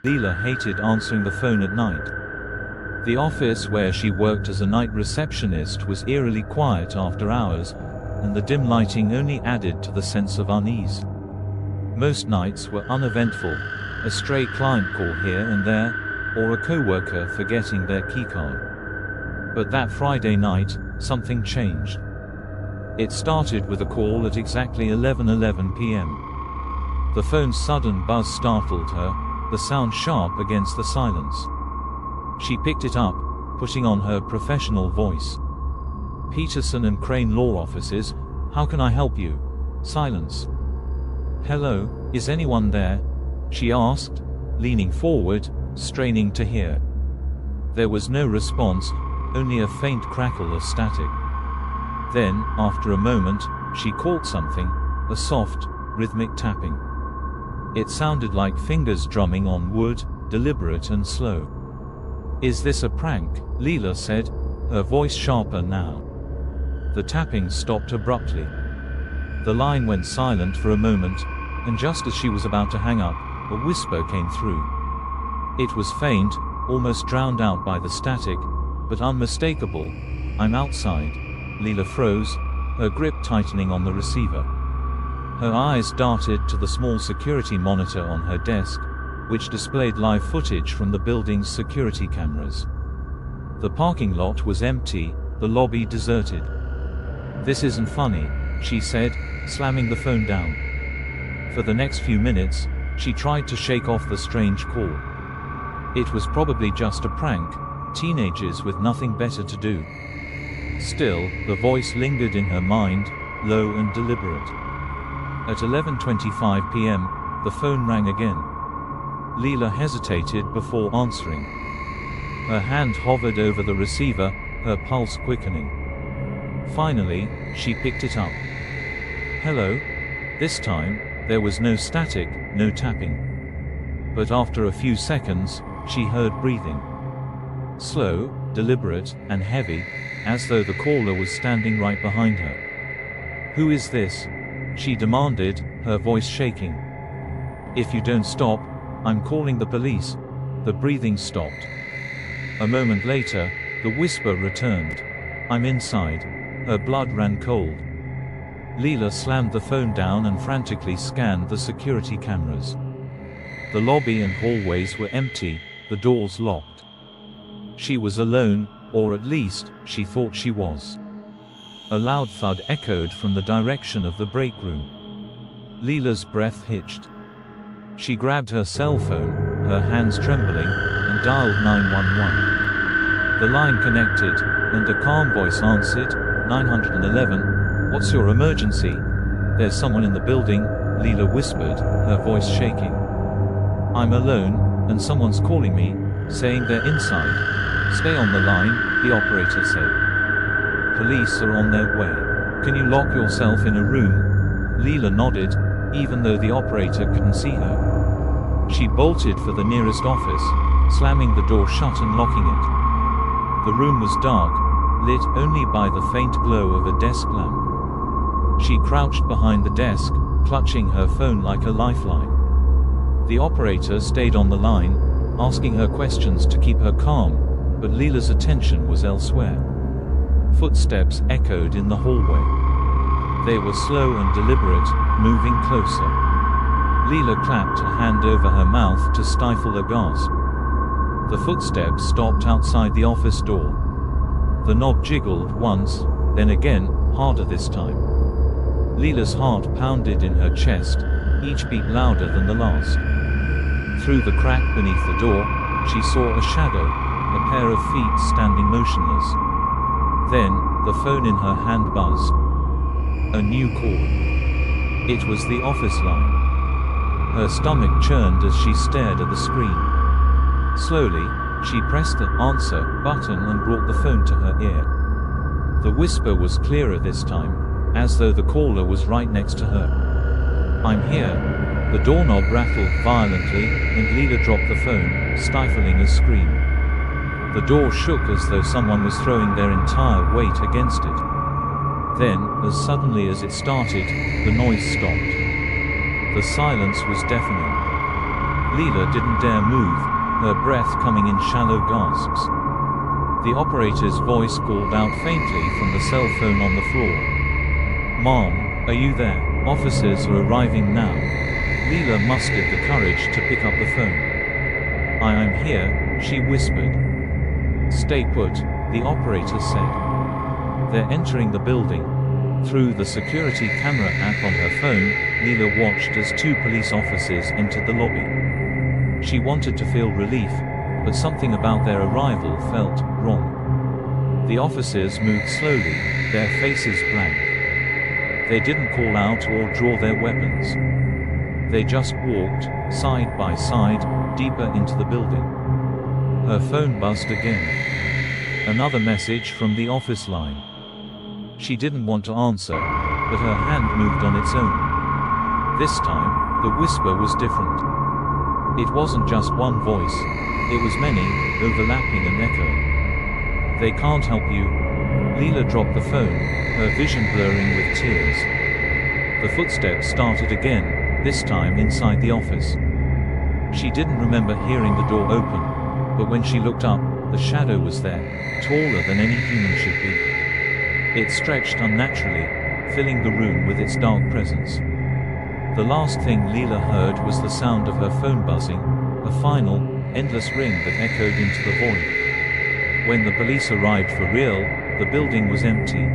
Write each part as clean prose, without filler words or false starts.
Leela hated answering the phone at night. The office where she worked as a night receptionist was eerily quiet after hours, and the dim lighting only added to the sense of unease. Most nights were uneventful, a stray client call here and there, or a coworker forgetting their keycard. But that Friday night, something changed. It started with a call at exactly 11:11 p.m. The phone's sudden buzz startled her, the sound sharp against the silence. She picked it up, putting on her professional voice. "Peterson and Crane Law Offices, how can I help you?" Silence. "Hello, is anyone there?" she asked, leaning forward, straining to hear. There was no response, only a faint crackle of static. Then, after a moment, she caught something, a soft, rhythmic tapping. It sounded like fingers drumming on wood, deliberate and slow. "Is this a prank?" Leela said, her voice sharper now. The tapping stopped abruptly. The line went silent for a moment, and just as she was about to hang up, a whisper came through. It was faint, almost drowned out by the static, but unmistakable. "I'm outside." Leela froze, her grip tightening on the receiver. Her eyes darted to the small security monitor on her desk, which displayed live footage from the building's security cameras. The parking lot was empty, the lobby deserted. "This isn't funny," she said, slamming the phone down. For the next few minutes, she tried to shake off the strange call. It was probably just a prank, teenagers with nothing better to do. Still, the voice lingered in her mind, low and deliberate. At 11:25 p.m., the phone rang again. Leela hesitated before answering. Her hand hovered over the receiver, her pulse quickening. Finally, she picked it up. "Hello?" This time, there was no static, no tapping. But after a few seconds, she heard breathing. Slow, deliberate, and heavy, as though the caller was standing right behind her. "Who is this?" she demanded, her voice shaking. "If you don't stop, I'm calling the police." The breathing stopped. A moment later, the whisper returned. "I'm inside." Her blood ran cold. Leela slammed the phone down and frantically scanned the security cameras. The lobby and hallways were empty, the doors locked. She was alone, or at least, she thought she was. A loud thud echoed from the direction of the break room. Leela's breath hitched. She grabbed her cell phone, her hands trembling, and dialed 911. The line connected, and a calm voice answered, 911, "What's your emergency?" "There's someone in the building," Leela whispered, her voice shaking. "I'm alone, and someone's calling me, saying they're inside." "Stay on the line," the operator said. "Police are on their way. Can you lock yourself in a room?" Leela nodded, even though the operator couldn't see her. She bolted for the nearest office, slamming the door shut and locking it. The room was dark, lit only by the faint glow of a desk lamp. She crouched behind the desk, clutching her phone like a lifeline. The operator stayed on the line, asking her questions to keep her calm, but Leela's attention was elsewhere. Footsteps echoed in the hallway. They were slow and deliberate, moving closer. Leela clapped a hand over her mouth to stifle a gasp. The footsteps stopped outside the office door. The knob jiggled once, then again, harder this time. Leela's heart pounded in her chest, each beat louder than the last. Through the crack beneath the door, she saw a shadow, a pair of feet standing motionless. Then, the phone in her hand buzzed. A new call. It was the office line. Her stomach churned as she stared at the screen. Slowly, she pressed the answer button and brought the phone to her ear. The whisper was clearer this time, as though the caller was right next to her. "I'm here." The doorknob rattled violently, and Leela dropped the phone, stifling a scream. The door shook as though someone was throwing their entire weight against it. Then, as suddenly as it started, the noise stopped. The silence was deafening. Leela didn't dare move, her breath coming in shallow gasps. The operator's voice called out faintly from the cell phone on the floor. "Mom, are you there? Officers are arriving now." Leela mustered the courage to pick up the phone. "I am here," she whispered. "Stay put," the operator said. "They're entering the building." Through the security camera app on her phone, Leela watched as 2 police officers entered the lobby. She wanted to feel relief, but something about their arrival felt wrong. The officers moved slowly, their faces blank. They didn't call out or draw their weapons. They just walked, side by side, deeper into the building. Her phone buzzed again. Another message from the office line. She didn't want to answer, but her hand moved on its own. This time, the whisper was different. It wasn't just one voice, it was many, overlapping and echoing. "They can't help you." Leela dropped the phone, her vision blurring with tears. The footsteps started again, this time inside the office. She didn't remember hearing the door open, but when she looked up, the shadow was there, taller than any human should be. It stretched unnaturally, filling the room with its dark presence. The last thing Leela heard was the sound of her phone buzzing, a final, endless ring that echoed into the void. When the police arrived for real, the building was empty.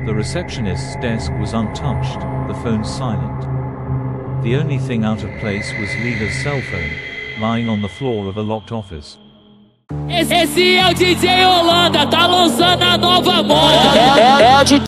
The receptionist's desk was untouched, the phone silent. The only thing out of place was Leela's cell phone, lying on the floor of a locked office. Esse é o DJ Holanda, tá lançando a nova moda.